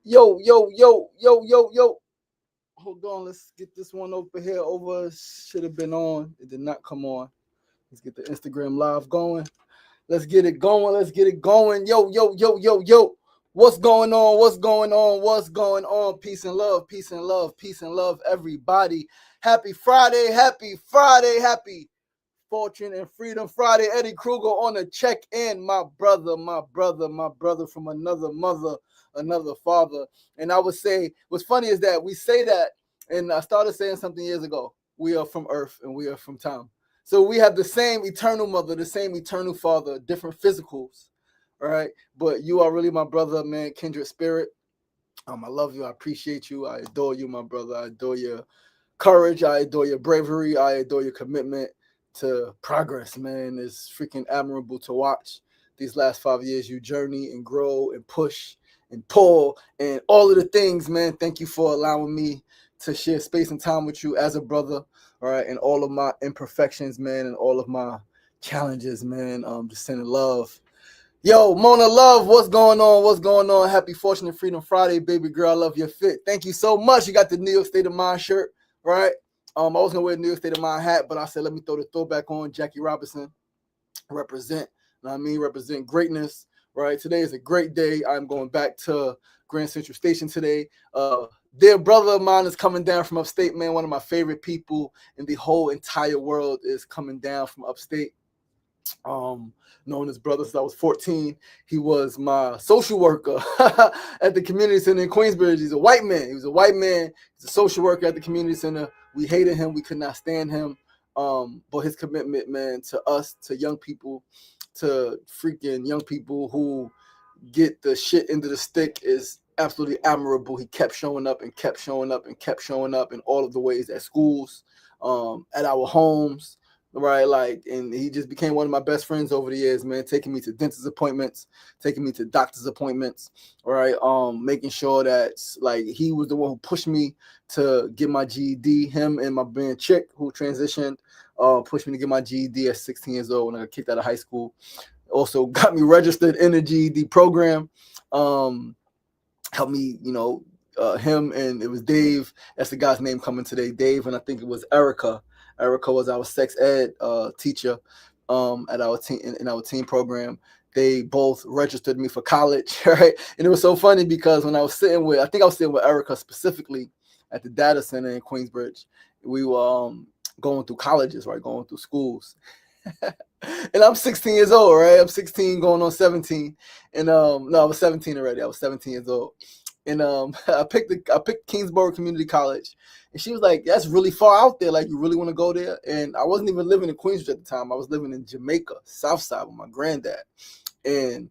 Yo, yo, yo, yo, yo, yo. Hold on, let's get this one over here over. Should have been on. It did not come on. Let's get the Instagram live going. Let's get it going. Let's get it going. Yo, yo, yo, yo, yo. What's going on? What's going on? What's going on? Peace and love, peace and love, peace and love, everybody. Happy Friday, happy Friday, happy Fortune and Freedom Friday. Eddie Kruger on the check-in. My brother, my brother, my brother from another mother, another father. And I would say, what's funny is that we say that, and I started saying something years ago. We are from earth and we are from time. So we have the same eternal mother, the same eternal father, different physicals, all right? But you are really my brother, man, kindred spirit. I love you. I appreciate you. I adore you, my brother. I adore your courage. I adore your bravery. I adore your commitment to progress, man. It's freaking admirable to watch these last 5 years you journey and grow and push and pull and all of the things, man. Thank you for allowing me to share space and time with you as a brother, all right, and all of my imperfections, man, and all of my challenges, man. Just sending love. Yo, Mona Love, what's going on? What's going on? Happy Fortune and Freedom Friday, baby girl. I love your fit. Thank you so much. You got the New York State of Mind shirt, right? I was gonna wear a New York State of Mind hat, but I said let me throw the throwback on. Jackie Robinson, represent. You know what I mean? Represent greatness, right? Today is a great day. I'm going back to Grand Central Station today. Dear brother of mine is coming down from upstate, man. One of my favorite people in the whole entire world is coming down from upstate. Known his brother since I was 14. He was my social worker at the community center in Queensbridge. He's a white man. He was a white man. He's a social worker at the community center. We hated him. We could not stand him. But his commitment, man, to us, to young people, to freaking young people who get the shit into the stick is absolutely admirable. He kept showing up and kept showing up and kept showing up in all of the ways at schools, at our homes, right? Like, and he just became one of my best friends over the years, man, taking me to dentist appointments, taking me to doctor's appointments, right? Making sure that, like, he was the one who pushed me to get my GED. Him and my band chick who transitioned pushed me to get my GED at 16 years old when I got kicked out of high school. Also got me registered in the GED program. Helped me, him and it was Dave. That's the guy's name coming today. Dave, and I think it was Erica. Erica was our sex ed teacher at our team in our team program. They both registered me for college, right? And it was so funny because when I was sitting with Erica specifically at the data center in Queensbridge, we were going through colleges, right? Going through schools. And I'm 16 years old, right? I'm 16 going on 17. And no, I was 17 already. I was 17 years old. And I picked Kingsborough Community College. And she was like, that's really far out there. Like, you really want to go there? And I wasn't even living in Queensbridge at the time. I was living in Jamaica, South Side with my granddad. And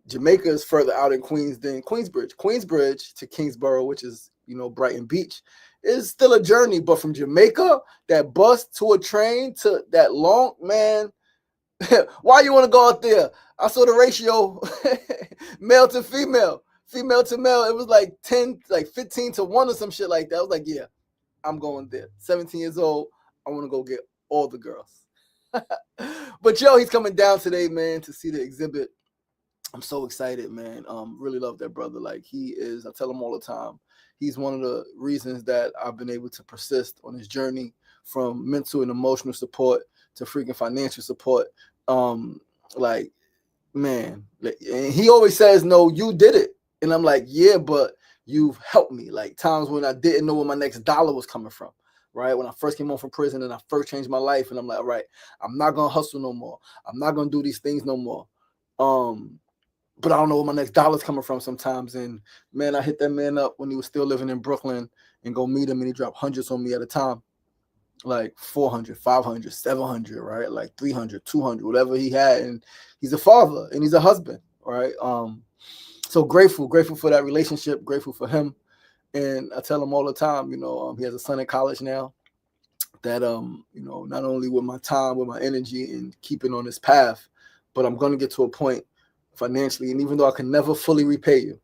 Jamaica is further out in Queens than Queensbridge. Queensbridge to Kingsborough, which is, Brighton Beach, is still a journey. But from Jamaica, that bus to a train to that long, man, why you want to go out there? I saw the ratio, male to female to male. It was like 15 to 1 or some shit like that. I was like, yeah, I'm going there. 17 years old. I want to go get all the girls. But yo, he's coming down today, man, to see the exhibit. I'm so excited, man. Really love that brother. Like, he is, I tell him all the time, he's one of the reasons that I've been able to persist on this journey from mental and emotional support to freaking financial support. Like, man, and he always says, no, you did it. And I'm like, yeah, but you've helped me. Like, times when I didn't know where my next dollar was coming from, right? When I first came home from prison and I first changed my life, and I'm like, all right, I'm not going to hustle no more. I'm not going to do these things no more. But I don't know where my next dollar's coming from sometimes. And man, I hit that man up when he was still living in Brooklyn and go meet him, and he dropped hundreds on me at a time. Like 400, 500, 700, right? Like 300, 200, whatever he had. And he's a father and he's a husband, right? So grateful for that relationship, grateful for him. And I tell him all the time, he has a son in college now that, not only with my time, with my energy and keeping on this path, but I'm going to get to a point financially. And even though I can never fully repay you,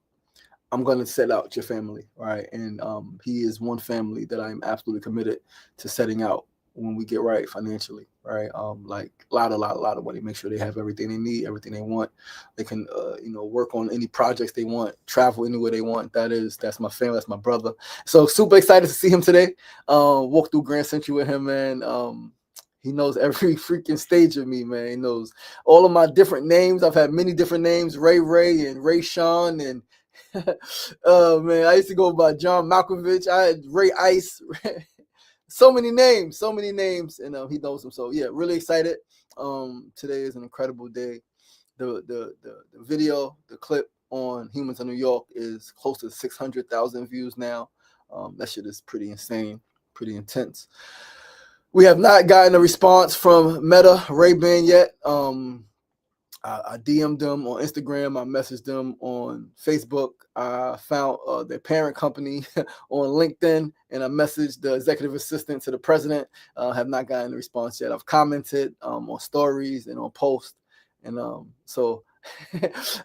I'm going to set out your family, right? And he is one family that I am absolutely committed to setting out when we get right financially, right? Like a lot of money. Make sure they have everything they need, everything they want. They can, work on any projects they want, travel anywhere they want. That's my family, that's my brother. So super excited to see him today. Walk through Grand Central with him, man. He knows every freaking stage of me, man. He knows all of my different names. I've had many different names, Ray and Ray Sean and oh man, I used to go by John Malkovich. I had Ray Ice. So many names, and he knows them. So yeah, really excited. Today is an incredible day. The video, the clip on Humans of New York is close to 600,000 views now. That shit is pretty insane, pretty intense. We have not gotten a response from Meta Ray-Ban yet. I DM'd them on Instagram. I messaged them on Facebook. I found their parent company on LinkedIn, and I messaged the executive assistant to the president. Have not gotten a response yet. I've commented on stories and on posts, and so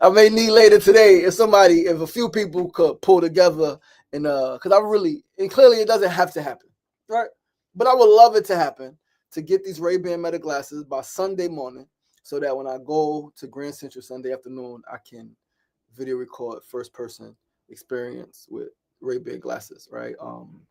I may need later today if a few people could pull together, and because and clearly it doesn't have to happen, right? But I would love it to happen, to get these Ray-Ban Meta glasses by Sunday morning, so that when I go to Grand Central Sunday afternoon, I can video record first person experience with Ray-Ban glasses, right?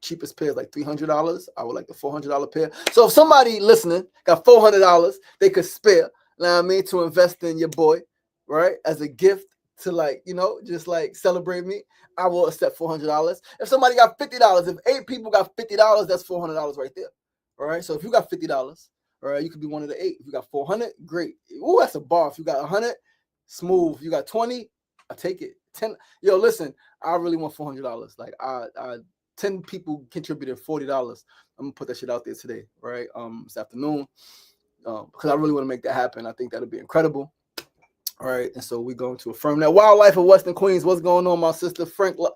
Cheapest pair is like $300. I would like the $400 pair. So if somebody listening got $400 they could spare, you know what I mean, to invest in your boy, right, as a gift to just celebrate me, I will accept $400. If somebody got $50, if 8 people got $50, that's $400 right there. All right. So if you got $50, all right, you could be one of the 8. If you got 400, great. Ooh, that's a bar. If you got 100, smooth. If you got 20, I take it. 10. Yo, listen, I really want $400. Like I 10 people contributed $40. I'm gonna put that shit out there today, right? This afternoon, because I really want to make that happen. I think that'll be incredible. All right, and so we're going to affirm that. Wildlife of Western Queens, what's going on, my sister? Frank Love.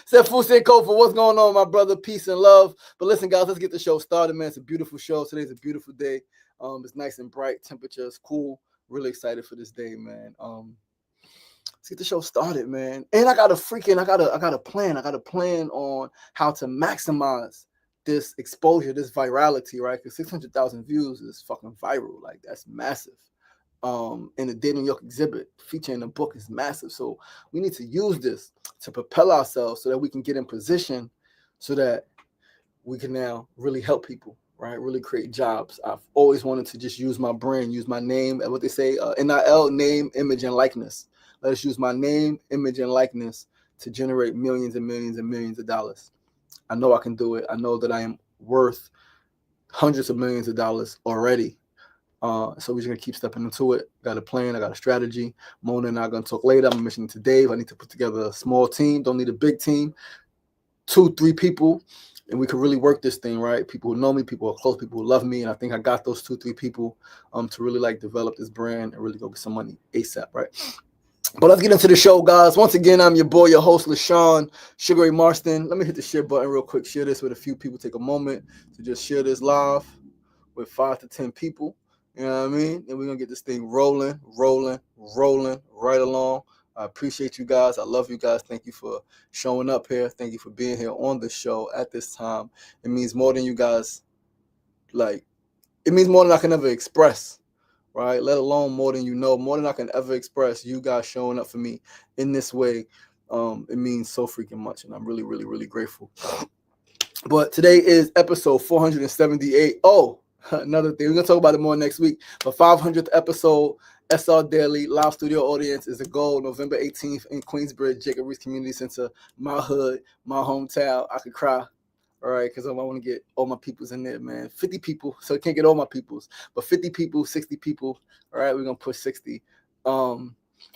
Said Fusen Kofa, what's going on, my brother? Peace and love. But listen, guys, let's get the show started, man. It's a beautiful show. Today's a beautiful day. It's nice and bright. Temperature is cool. Really excited for this day, man. Let's get the show started, man. And I got a plan. I got a plan on how to maximize this exposure, this virality, right? Because 600,000 views is fucking viral. Like, that's massive. In the Day New York exhibit featuring the book is massive. So we need to use this to propel ourselves so that we can get in position so that we can now really help people, right? Really create jobs. I've always wanted to just use my brand, use my name, what they say, NIL, name, image, and likeness. Let us use my name, image, and likeness to generate millions and millions and millions of dollars. I know I can do it. I know that I am worth hundreds of millions of dollars already. So we're just going to keep stepping into it. Got a plan. I got a strategy. Mona and I are going to talk later. I'm mentioning to Dave, I need to put together a small team. Don't need a big team. 2-3 people. And we can really work this thing, right? People who know me, people who are close, people who love me. And I think I got those 2-3 people to really develop this brand and really go get some money ASAP, right? But let's get into the show, guys. Once again, I'm your boy, your host, LaShawn Sugar Ray Marston. Let me hit the share button real quick. Share this with a few people. Take a moment to just share this live with 5 to 10 people. You know what I mean? And we're going to get this thing rolling right along. I appreciate you guys. I love you guys. Thank you for showing up here. Thank you for being here on the show at this time. It means more than you guys, it means more than I can ever express, right? Let alone more than more than I can ever express. You guys showing up for me in this way, it means so freaking much. And I'm really, really, really grateful. But today is episode 478. Oh, another thing. We're going to talk about it more next week. But 500th episode, SRDaily live studio audience is a goal. November 18th in Queensbridge, Jacob Reese Community Center, my hood, my hometown. I could cry, all right, because I want to get all my peoples in there, man. 50 people, so I can't get all my peoples. But 50 people, 60 people, all right, we're going to push 60. But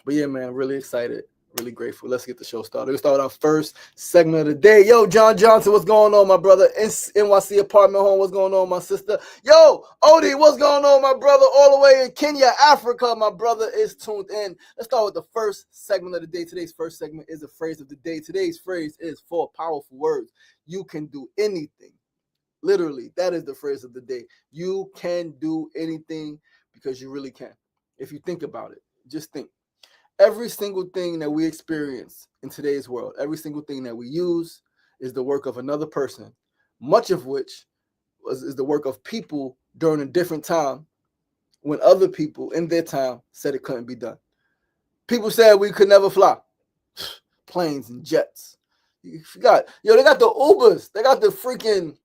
yeah, man, really excited. Really grateful. Let's get the show started. We'll start with our first segment of the day. Yo, John Johnson, what's going on, my brother? NYC apartment home, what's going on, my sister? Yo, Odie, what's going on, my brother? All the way in Kenya, Africa, my brother is tuned in. Let's start with the first segment of the day. Today's first segment is a phrase of the day. Today's phrase is 4 powerful words. You can do anything. Literally, that is the phrase of the day. You can do anything because you really can. If you think about it, just think. Every single thing that we experience in today's world, every single thing that we use is the work of another person, much of which, is the work of people during a different time when other people in their time said it couldn't be done. People said we could never fly. Planes and jets. You forgot. Yo, they got the Ubers. They got the freaking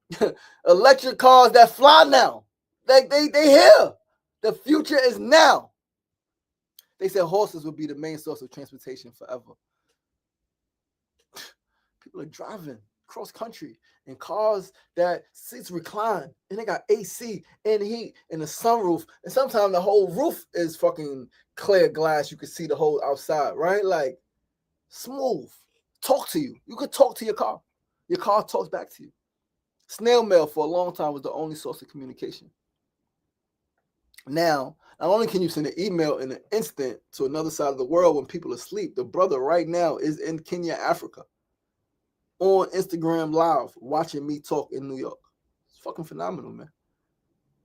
electric cars that fly now. They here. The future is now. They said horses would be the main source of transportation forever. People are driving cross country in cars that seats recline, and they got AC and heat and a sunroof, and sometimes the whole roof is fucking clear glass. You can see the whole outside, right? Like, smooth. Talk to you. You could talk to your car. Your car talks back to you. Snail mail for a long time was the only source of communication. Now, not only can you send an email in an instant to another side of the world when people are asleep, the brother right now is in Kenya, Africa, on Instagram Live, watching me talk in New York. It's fucking phenomenal, man.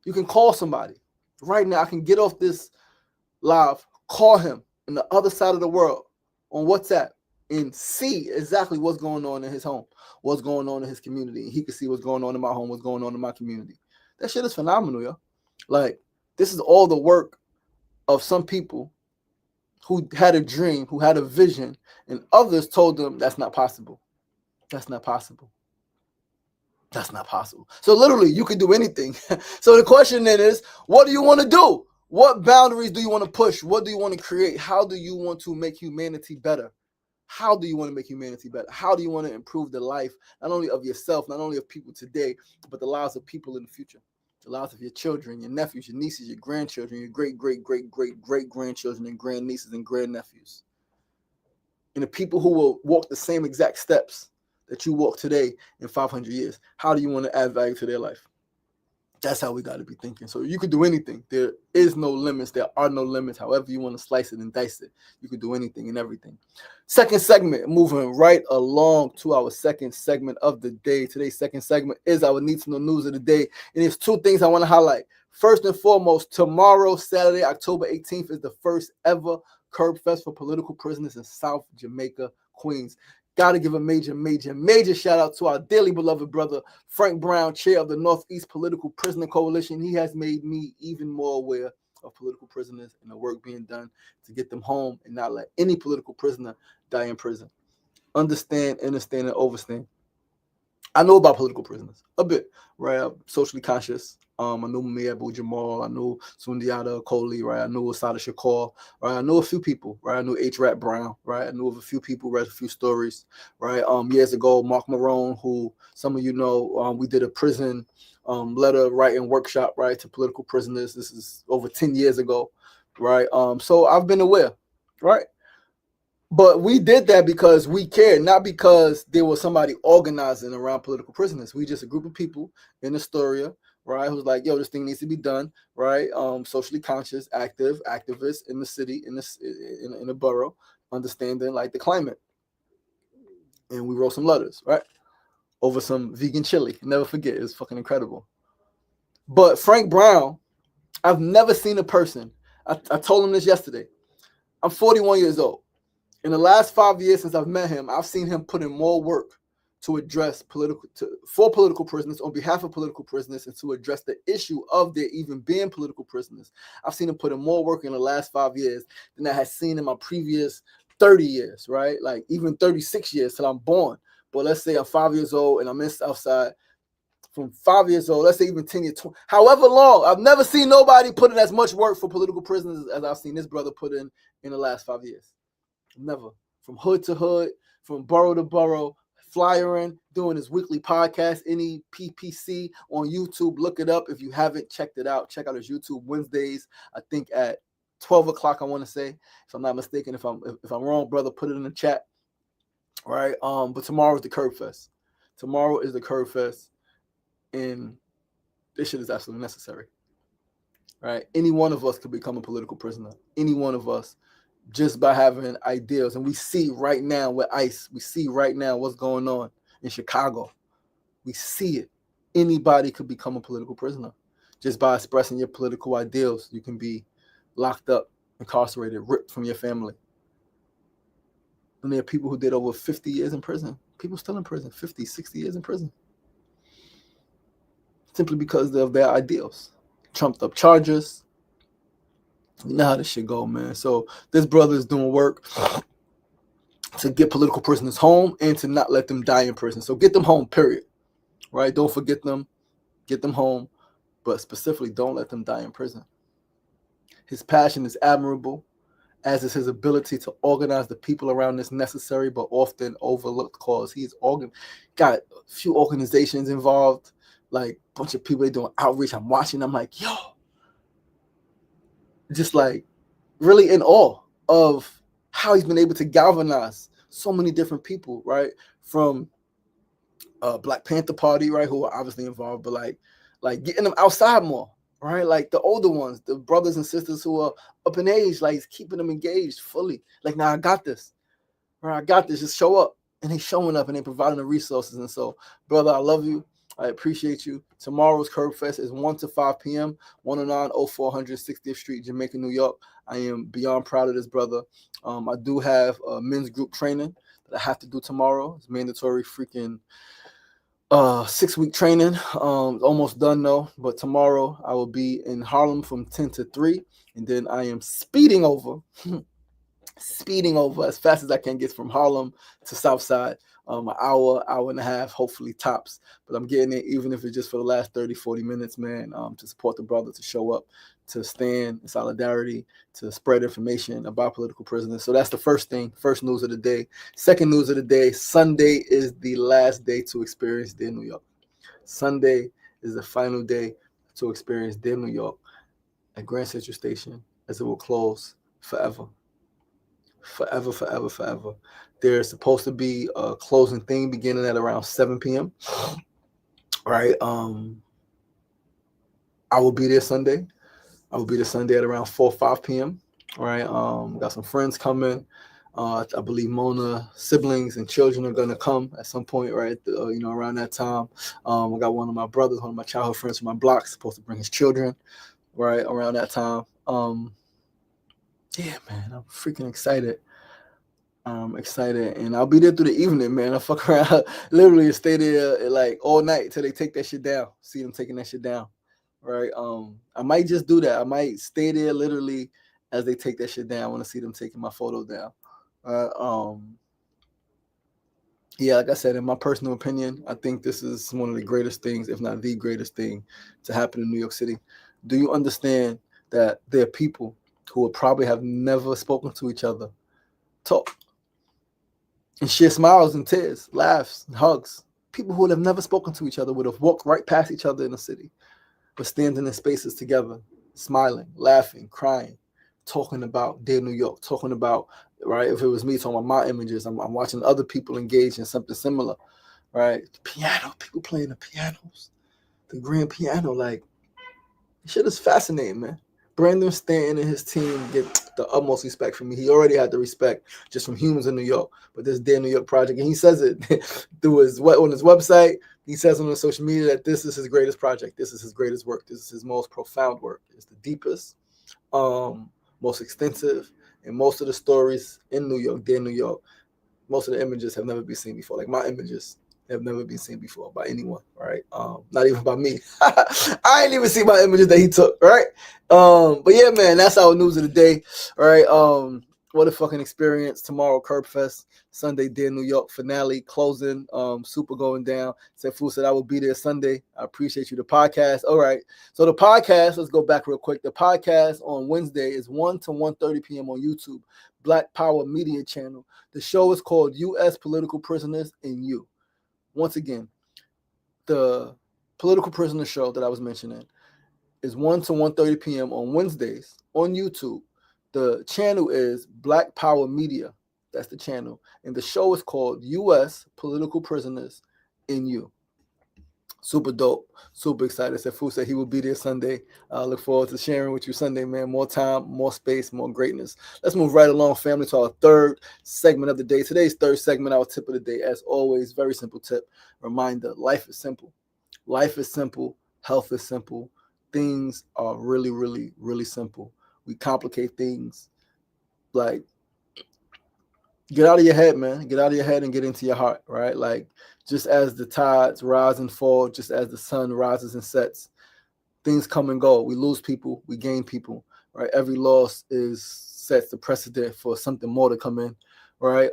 You can call somebody. Right now, I can get off this live, call him on the other side of the world on WhatsApp and see exactly what's going on in his home, what's going on in his community. And he can see what's going on in my home, what's going on in my community. That shit is phenomenal, yo. Like, this is all the work of some people who had a dream, who had a vision, and others told them that's not possible. That's not possible. That's not possible. So literally, you can do anything. So the question then is, what do you want to do? What boundaries do you want to push? What do you want to create? How do you want to make humanity better? How do you want to make humanity better? How do you want to improve the life, not only of yourself, not only of people today, but the lives of people in the future? The lives of your children, your nephews, your nieces, your grandchildren, your great-great-great-great-great-grandchildren and grandnieces and grandnephews. And the people who will walk the same exact steps that you walk today in 500 years. How do you want to add value to their life? That's how we got to be thinking. So you could do anything. There is no limits. There are no limits. However you want to slice it and dice it, you could do anything and everything. Second segment, moving right along to our second segment of the day. Today's second segment is our Need to Know News of the day. And there's two things I want to highlight. First and foremost, tomorrow, Saturday, October 18th, is the first ever Curb Fest for political prisoners in South Jamaica, Queens. Got to give a major shout out to our dearly beloved brother, Frank Brown, chair of the Northeast Political Prisoner Coalition. He has made me even more aware of political prisoners and the work being done to get them home and not let any political prisoner die in prison. Understand, and overstand. I know about political prisoners a bit, right? I'm socially conscious. I knew Mia Abu Jamal. I knew Sundiata Kohli, right? I knew Asada Shakur, right? I knew a few people, right? I knew H. Rat Brown, right? I knew of a few people, read a few stories, right? Years ago, Mark Marone, who some of you know, we did a prison letter writing workshop, right, to political prisoners. This is over 10 years ago, right? So I've been aware, right? But we did that because we cared, not because there was somebody organizing around political prisoners. We just a group of people in Astoria, right, who's like, yo, this thing needs to be done, right? Socially conscious, activists in the city, in the borough, understanding like the climate. And we wrote some letters, right, over some vegan chili. Never forget, it was fucking incredible. But Frank Brown, I've never seen a person. I told him this yesterday. I'm 41 years old. In the last 5 years since I've met him, I've seen him put in more work to address for political prisoners, on behalf of political prisoners, and to address the issue of there even being political prisoners. I've seen him put in more work in the last 5 years than I had seen in my previous 30 years, right? Like even 36 years till I'm born. But let's say I'm 5 years old and I'm in Southside. From 5 years old, let's say even 10 years, 20, however long, I've never seen nobody put in as much work for political prisoners as I've seen this brother put in the last 5 years. Never. From hood to hood, from borough to borough, flyering, doing his weekly podcast, any PPC on YouTube. Look it up if you haven't checked it out. Check out his YouTube Wednesdays, I think at 12 o'clock, I want to say, if I'm not mistaken. If I'm wrong, brother, put it in the chat. Right? But tomorrow is the Curb Fest. Tomorrow is the Curb Fest, and this shit is absolutely necessary. Right? Any one of us could become a political prisoner. Any one of us, just by having ideals. And we see right now with ICE, we see right now what's going on in Chicago. We see it. Anybody could become a political prisoner. Just by expressing your political ideals, you can be locked up, incarcerated, ripped from your family. And there are people who did over 50 years in prison. People still in prison, 50, 60 years in prison. simply because of their ideals. Trumped up charges. You know how this shit go, man. So this brother is doing work to get political prisoners home and to not let them die in prison. So get them home, period. Right? Don't forget them. Get them home. But specifically, don't let them die in prison. His passion is admirable, as is his ability to organize the people around this necessary but often overlooked cause. He's got a few organizations involved, like a bunch of people doing outreach. I'm watching. I'm like, yo, just like really in awe of how he's been able to galvanize so many different people, right? From Black Panther Party, right, who are obviously involved, but like getting them outside more, right? Like the older ones, the brothers and sisters who are up in age, like keeping them engaged fully. Like, now I got this, right? I got this. Just show up, and they showing up and they providing the resources. And so, brother, I love you. I appreciate you. Tomorrow's Curb Fest is 1 to 5 p.m., 1090400 60th Street, Jamaica, New York. I am beyond proud of this brother. I do have a men's group training that I have to do tomorrow. It's mandatory freaking 6-week training. Almost done though, but tomorrow I will be in Harlem from 10 to 3, and then I am speeding over as fast as I can get from Harlem to Southside. An hour and a half, hopefully tops. But I'm getting it, even if it's just for the last 30, 40 minutes, man, to support the brother, to show up, to stand in solidarity, to spread information about political prisoners. So that's the first thing, first news of the day. Second news of the day, Sunday is the last day to experience Dear New York. Sunday is the final day to experience Dear New York at Grand Central Station, as it will close forever. Forever, forever, forever. There's supposed to be a closing thing beginning at around 7 p.m. Right. I will be there Sunday. I will be there Sunday at around 4 or 5 p.m. Right. Got some friends coming. I believe Mona siblings and children are gonna come at some point, right? Around that time. I got one of my brothers, one of my childhood friends from my block, supposed to bring his children, right around that time. Yeah, man, I'm freaking excited. I'm excited, and I'll be there through the evening, man. I'll fuck around, literally stay there like all night till they take that shit down. See them taking that shit down, right? I might just do that. I might stay there literally as they take that shit down. I want to see them taking my photo down. Yeah, like I said, in my personal opinion, I think this is one of the greatest things, if not the greatest thing, to happen in New York City. Do you understand that there are people who will probably have never spoken to each other talk and share smiles and tears, laughs and hugs? People who would have never spoken to each other would have walked right past each other in the city, but standing in spaces together, smiling, laughing, crying, talking about Dear New York, talking about, right, if it was me talking about my images, I'm watching other people engage in something similar, right? The piano, people playing the pianos, the grand piano, like, shit is fascinating, man. Brandon Stanton and his team get the utmost respect from me. He already had the respect just from humans in New York, but this Dear New York project, and he says it through on his website. He says on his social media that this is his greatest project. This is his greatest work. This is his most profound work. It's the deepest, most extensive, and most of the stories in New York, Dear New York, most of the images have never been seen before. Like my images have never been seen before by anyone, right? Not even by me. I ain't even see my images that he took, right? But yeah, man, that's our news of the day, all right? What a fucking experience. Tomorrow, Curb Fest. Sunday, Dear New York finale, closing, super going down. Sefu said I will be there Sunday. I appreciate you. The podcast. All right. So the podcast, let's go back real quick. The podcast on Wednesday is 1 to 1:30 p.m. on YouTube, Black Power Media Channel. The show is called U.S. Political Prisoners in You. Once again, the political prisoner show that I was mentioning is 1 to 1:30 p.m. on Wednesdays on YouTube. The channel is Black Power Media. That's the channel. And the show is called U.S. Political Prisoners in You. Super dope. Super excited. Sefu said he will be there Sunday. I look forward to sharing with you Sunday, man. More time, more space, more greatness. Let's move right along, family, to our third segment of the day. Today's third segment, our tip of the day. As always, very simple tip. Reminder, life is simple. Life is simple. Health is simple. Things are really, really, really simple. We complicate things like Get out of your head, man. Get out of your head and get into your heart, right? Like, just as the tides rise and fall, just as the sun rises and sets, things come and go. We lose people, we gain people, right? Every loss is sets the precedent for something more to come in, right?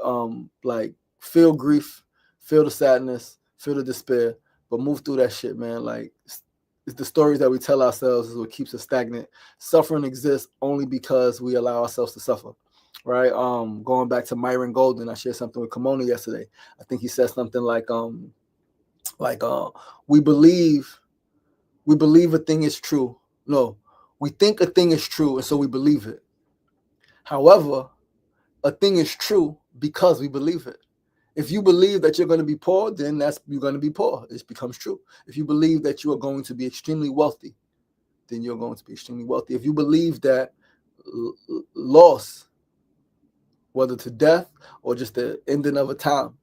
Like, feel grief, feel the sadness, feel the despair, but move through that shit, man. Like, it's the stories that we tell ourselves is what keeps us stagnant. Suffering exists only because we allow ourselves to suffer, right? Going back to Myron Golden, I shared something with Kimona yesterday. I think he said something like we believe a thing is true. No, we think a thing is true, and so we believe it. However, a thing is true because we believe it. If you believe that you're going to be poor, then you're going to be poor. It becomes true. If you believe that you are going to be extremely wealthy, then you're going to be extremely wealthy. If you believe that loss, whether to death or just the ending of a time,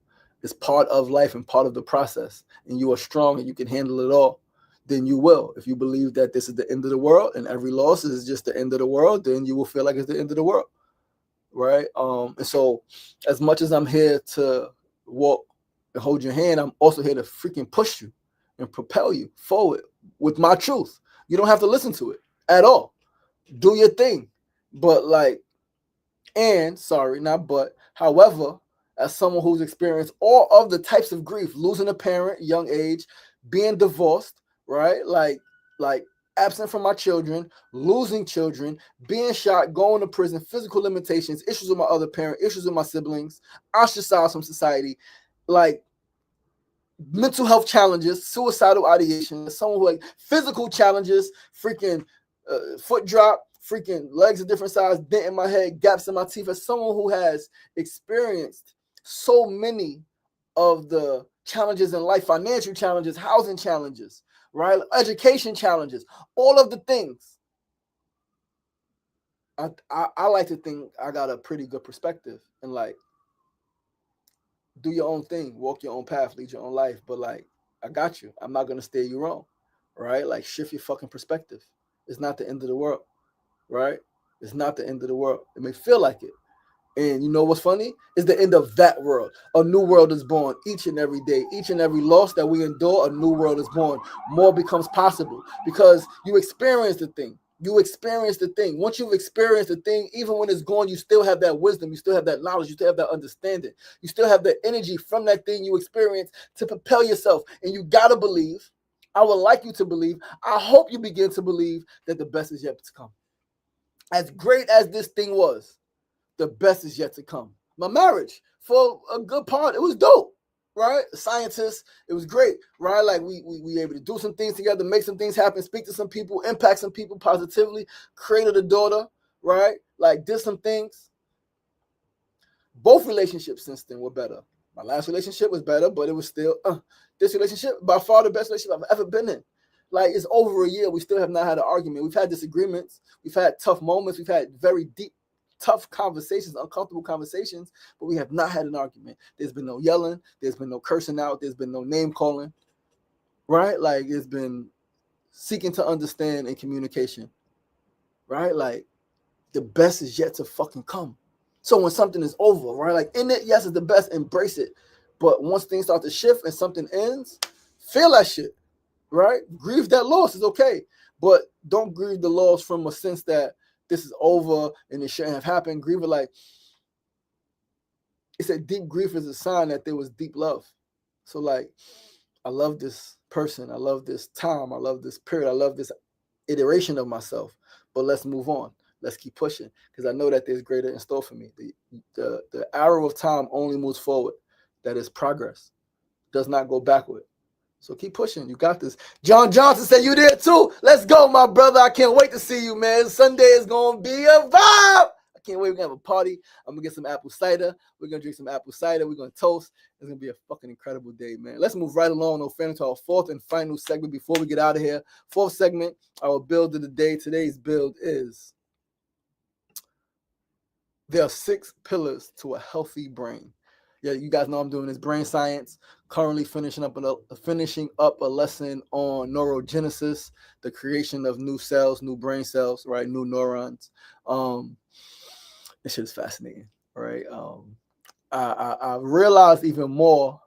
is part of life and part of the process, and you are strong and you can handle it all, then you will. If you believe that this is the end of the world and every loss is just the end of the world, then you will feel like it's the end of the world, right? And so, as much as I'm here to walk and hold your hand, I'm also here to freaking push you and propel you forward with my truth. You don't have to listen to it at all. Do your thing, but like, and sorry, not but, however, as someone who's experienced all of the types of grief, losing a parent, young age, being divorced, right? Like absent from my children, losing children, being shot, going to prison, physical limitations, issues with my other parent, issues with my siblings, ostracized from society, like mental health challenges, suicidal ideation, someone who like physical challenges, freaking foot drop, freaking legs of different size, dent in my head, gaps in my teeth, as someone who has experienced so many of the challenges in life, financial challenges, housing challenges, right? Education challenges, all of the things. I like to think I got a pretty good perspective and like do your own thing, walk your own path, lead your own life. But like, I got you. I'm not gonna steer you wrong, right? Like, shift your fucking perspective. It's not the end of the world, right? It's not the end of the world. It may feel like it, and you know what's funny? It's the end of that world. A new world is born each and every day. Each and every loss that we endure, a new world is born. More becomes possible because you experience the thing. You experience the thing. Once you've experienced the thing, even when it's gone, you still have that wisdom. You still have that knowledge. You still have that understanding. You still have the energy from that thing you experience to propel yourself. And you got to believe. I would like you to believe. I hope you begin to believe that the best is yet to come. As great as this thing was, the best is yet to come. My marriage, for a good part, it was dope, right? Scientists, it was great, right? Like we were able to do some things together, make some things happen, speak to some people, impact some people positively, created a daughter, right? Like did some things. Both relationships since then were better. My last relationship was better, but it was still this relationship by far the best relationship I've ever been in. Like, it's over a year, we still have not had an argument. We've had disagreements, we've had tough moments, we've had very deep, tough conversations, uncomfortable conversations, but we have not had an argument. There's been no yelling, there's been no cursing out, there's been no name calling, right? Like, it's been seeking to understand and communication, right? Like, the best is yet to fucking come. So when something is over, right? Like, in it, yes, it's the best, embrace it. But once things start to shift and something ends, feel that shit, right? Grieve that loss is okay, but don't grieve the loss from a sense that this is over and it shouldn't have happened. Grieve it like it's a deep grief is a sign that there was deep love. So like, I love this person, I love this time, I love this period, I love this iteration of myself. But let's move on. Let's keep pushing because I know that there's greater in store for me. The arrow of time only moves forward. That is progress. Does not go backward. So keep pushing. You got this. John Johnson said you there too. Let's go, my brother. I can't wait to see you, man. Sunday is going to be a vibe. I can't wait. We're going to have a party. I'm going to get some apple cider. We're going to drink some apple cider. We're going to toast. It's going to be a fucking incredible day, man. Let's move right along, no fan, to our fourth and final segment before we get out of here. Fourth segment, our build of the day. Today's build is there are 6 pillars to a healthy brain. Yeah, you guys know I'm doing this brain science. Currently finishing up a lesson on neurogenesis, the creation of new cells, new brain cells, right? New neurons. This shit is fascinating, right? I realized even more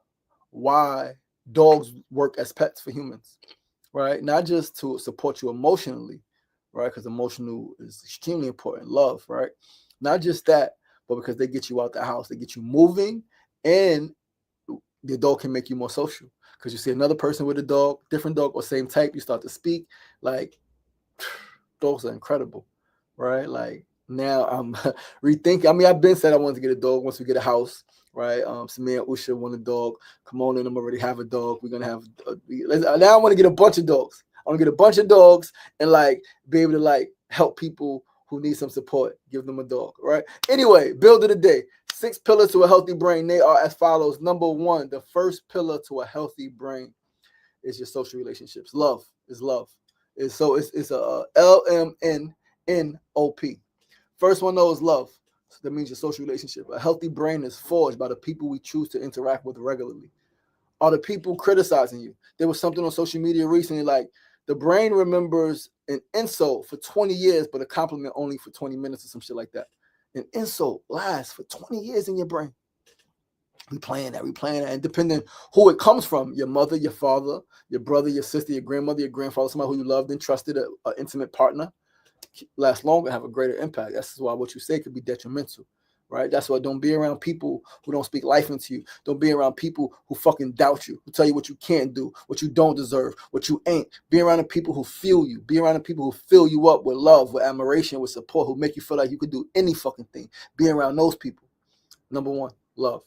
why dogs work as pets for humans, right? Not just to support you emotionally, right? Because emotional is extremely important. Love, right? Not just that, but because they get you out the house, they get you moving, and the dog can make you more social. Because you see another person with a dog, different dog or same type, you start to speak. Like, dogs are incredible, right? Like now I'm rethinking. I mean, I've been said I wanted to get a dog once we get a house, right? So me and Usha want a dog. Come on, and I'm already have a dog. We're gonna have now. I want to get a bunch of dogs. I want to get a bunch of dogs and like be able to like help people who need some support. Give them a dog, right? Anyway, build of the day. 6 pillars to a healthy brain. They are as follows. Number 1, the first pillar to a healthy brain is your social relationships. Love is love. It's a LMNNOP. First one though is love. So that means your social relationship. A healthy brain is forged by the people we choose to interact with regularly. Are the people criticizing you? There was something on social media recently like the brain remembers an insult for 20 years, but a compliment only for 20 minutes or some shit like that. An insult lasts for 20 years in your brain. We playing that, and depending who it comes from, your mother, your father, your brother, your sister, your grandmother, your grandfather, somebody who you loved and trusted, an intimate partner, last longer, have a greater impact. That's why what you say could be detrimental, right? That's why don't be around people who don't speak life into you. Don't be around people who fucking doubt you, who tell you what you can't do, what you don't deserve, what you ain't. Be around the people who feel you. Be around the people who fill you up with love, with admiration, with support, who make you feel like you could do any fucking thing. Be around those people. Number 1, love.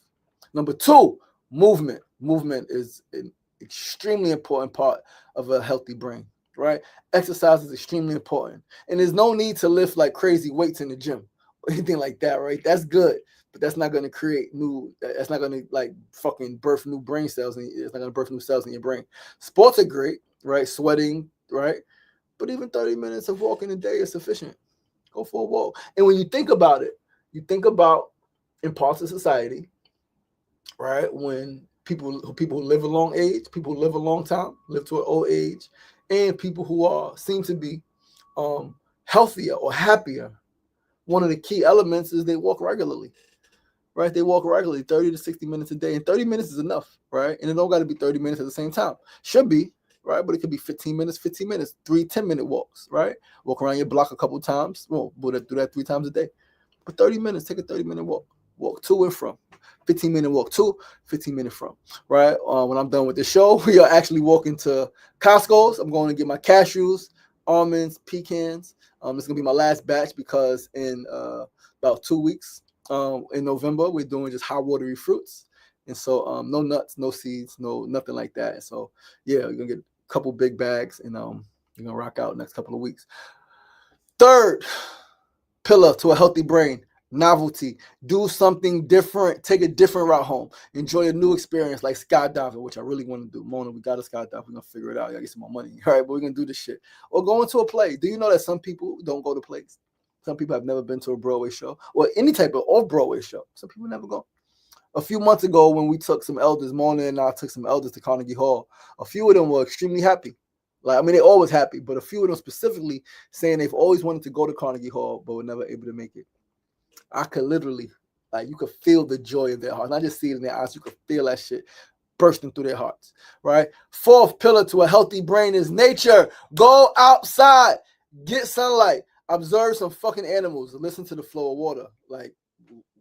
Number 2, movement. Movement is an extremely important part of a healthy brain, right? Exercise is extremely important. And there's no need to lift like crazy weights in the gym or anything like that, right? That's good, but that's not going to create that's not going to like fucking birth new brain cells. It's not going to birth new cells in your brain. Sports are great, right? Sweating, right? But even 30 minutes of walking a day is sufficient. Go for a walk. And when you think about it, you think about in parts of society, right? When people who live a long age, people who live a long time, live to an old age, and people who are seem to be healthier or happier. One of the key elements is they walk regularly, right? They walk regularly, 30 to 60 minutes a day, and 30 minutes is enough, right? And it don't got to be 30 minutes at the same time. Should be, right? But it could be 15 minutes, 3 10-minute walks, right? Walk around your block a couple times. Well, we'll do that 3 times a day. But 30 minutes, take a 30-minute walk. Walk to and from. 15-minute walk to, 15-minute from, right? When I'm done with the show, we are actually walking to Costco's. I'm going to get my cashews, almonds, pecans. It's going to be my last batch because in about 2 weeks, in November, we're doing just high watery fruits. And so no nuts, no seeds, no nothing like that. And so, yeah, we're going to get a couple big bags and we're going to rock out next couple of weeks. Third pillar to a healthy brain, novelty. Do something different. Take a different route home. Enjoy a new experience like skydiving, which I really want to do. Mona, we got to skydive. We're going to figure it out. I gotta get some more money. All right, but we're going to do this shit. Or go into a play. Do you know that some people don't go to plays? Some people have never been to a Broadway show or any type of off-Broadway show. Some people never go. A few months ago when we took some elders, Mona and I took some elders to Carnegie Hall, a few of them were extremely happy. Like, I mean, they're always happy, but a few of them specifically saying they've always wanted to go to Carnegie Hall, but were never able to make it. I could literally, like, you could feel the joy in their hearts. Not just see it in their eyes, you could feel that shit bursting through their hearts, right? Fourth pillar to a healthy brain is nature. Go outside, get sunlight, observe some fucking animals, listen to the flow of water, like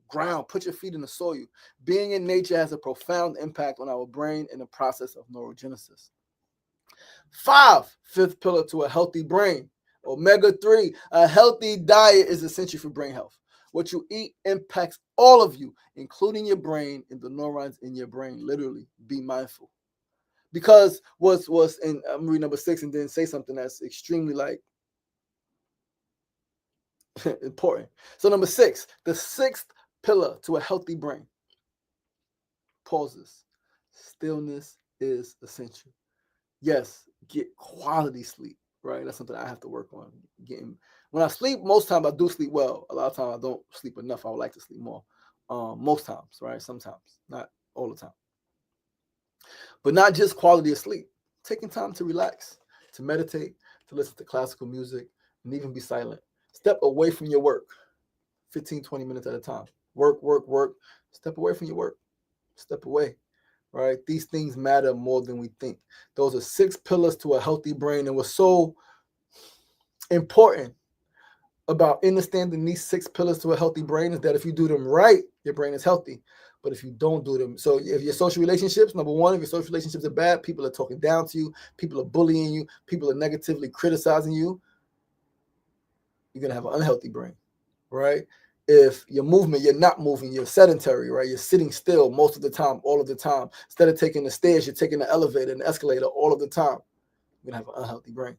ground, put your feet in the soil. Being in nature has a profound impact on our brain and the process of neurogenesis. Fifth pillar to a healthy brain, omega-3. A healthy diet is essential for brain health. What you eat impacts all of you, including your brain and the neurons in your brain. Literally, be mindful. Because what's in, I'm reading number 6 and then say something that's extremely like important. So number 6, the 6th pillar to a healthy brain. Pauses. Stillness is essential. Yes, get quality sleep, right? That's something I have to work on. When I sleep, most times I do sleep well. A lot of times I don't sleep enough. I would like to sleep more. Most times, right? Sometimes, not all the time. But not just quality of sleep. Taking time to relax, to meditate, to listen to classical music, and even be silent. Step away from your work. 15, 20 minutes at a time. Work. Step away from your work. Step away. Right? These things matter more than we think. Those are 6 pillars to a healthy brain. And what's so important about understanding these 6 pillars to a healthy brain is that if you do them right, your brain is healthy. But if you don't do them, so if your social relationships, number one, if your social relationships are bad, people are talking down to you, people are bullying you, people are negatively criticizing you, you're going to have an unhealthy brain, right? If your movement, you're not moving, you're sedentary, right? You're sitting still most of the time, all of the time. Instead of taking the stairs, you're taking the elevator and the escalator all of the time. You're going to have an unhealthy brain,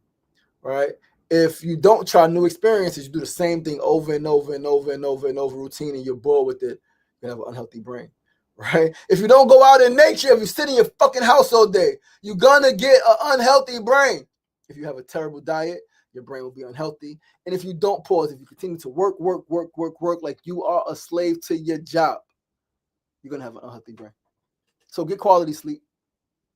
right? If you don't try new experiences, you do the same thing over and over and over and over and over, routine, and you're bored with it, you're going to have an unhealthy brain, right? If you don't go out in nature, if you sit in your fucking house all day, you're going to get an unhealthy brain. If you have a terrible diet, your brain will be unhealthy. And if you don't pause, if you continue to work like you are a slave to your job, you're going to have an unhealthy brain. So get quality sleep,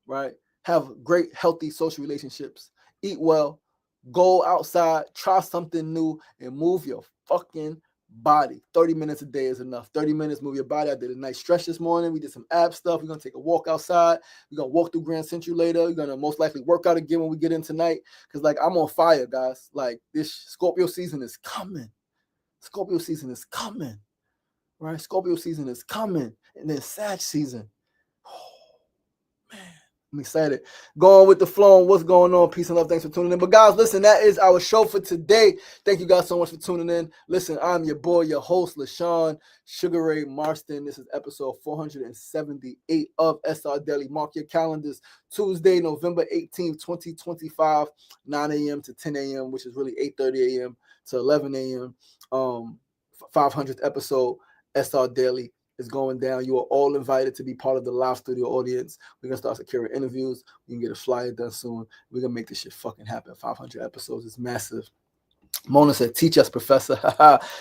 right? Have great, healthy social relationships. Eat well. Go outside. Try something new and move your fucking body. 30 minutes a day is enough. 30 minutes, move your body. I did a nice stretch this morning. We did some ab stuff. We're going to take a walk outside. We're going to walk through Grand Central later. We're going to most likely work out again when we get in tonight. Because, like, I'm on fire, guys. Like, this Scorpio season is coming. Scorpio season is coming. Right? Scorpio season is coming. And then Sag season. Oh, man. I'm excited. Going with the flow. What's going on? Peace and love. Thanks for tuning in. But guys, listen, that is our show for today. Thank you guys so much for tuning in. Listen, I'm your boy, your host, LaShawn Sugar Ray Marston. This is episode 478 of SRDaily. Mark your calendars. Tuesday, November 18th, 2025, 9 a.m. to 10 a.m., which is really 8:30 a.m. to 11 a.m. 500th episode, SRDaily is going down. You are all invited to be part of the live studio audience. We're going to start securing interviews. We can get a flyer done soon. We're going to make this shit fucking happen. 500 episodes is massive. Mona said, teach us, professor.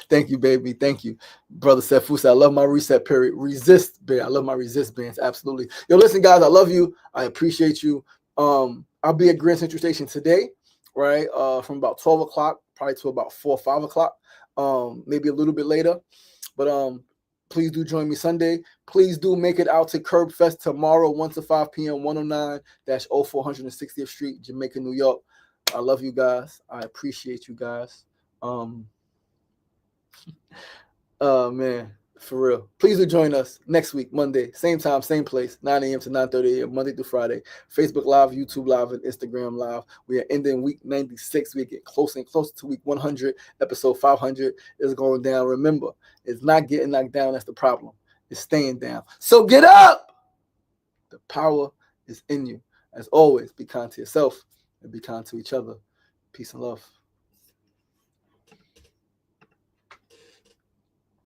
Thank you, baby. Thank you. Brother said, Fusa, I love my reset period. Resist band. I love my resist bands. Absolutely. Yo, listen, guys, I love you. I appreciate you. I'll be at Grand Central Station today, right? From about 12 o'clock, probably to about 4 or 5 o'clock. Maybe a little bit later. But please do join me Sunday. Please do make it out to Curb Fest tomorrow, 1 to 5 p.m., 109-0460th Street, Jamaica, New York. I love you guys. I appreciate you guys. Man, for real. Please do join us next week, Monday, same time, same place, 9 a.m. to 9:30 a.m., Monday through Friday. Facebook Live, YouTube Live, and Instagram Live. We are ending week 96. We get closer and closer to week 100. Episode 500 is going down. Remember, it's not getting knocked down. That's the problem. It's staying down. So get up. The power is in you. As always, be kind to yourself and be kind to each other. Peace and love.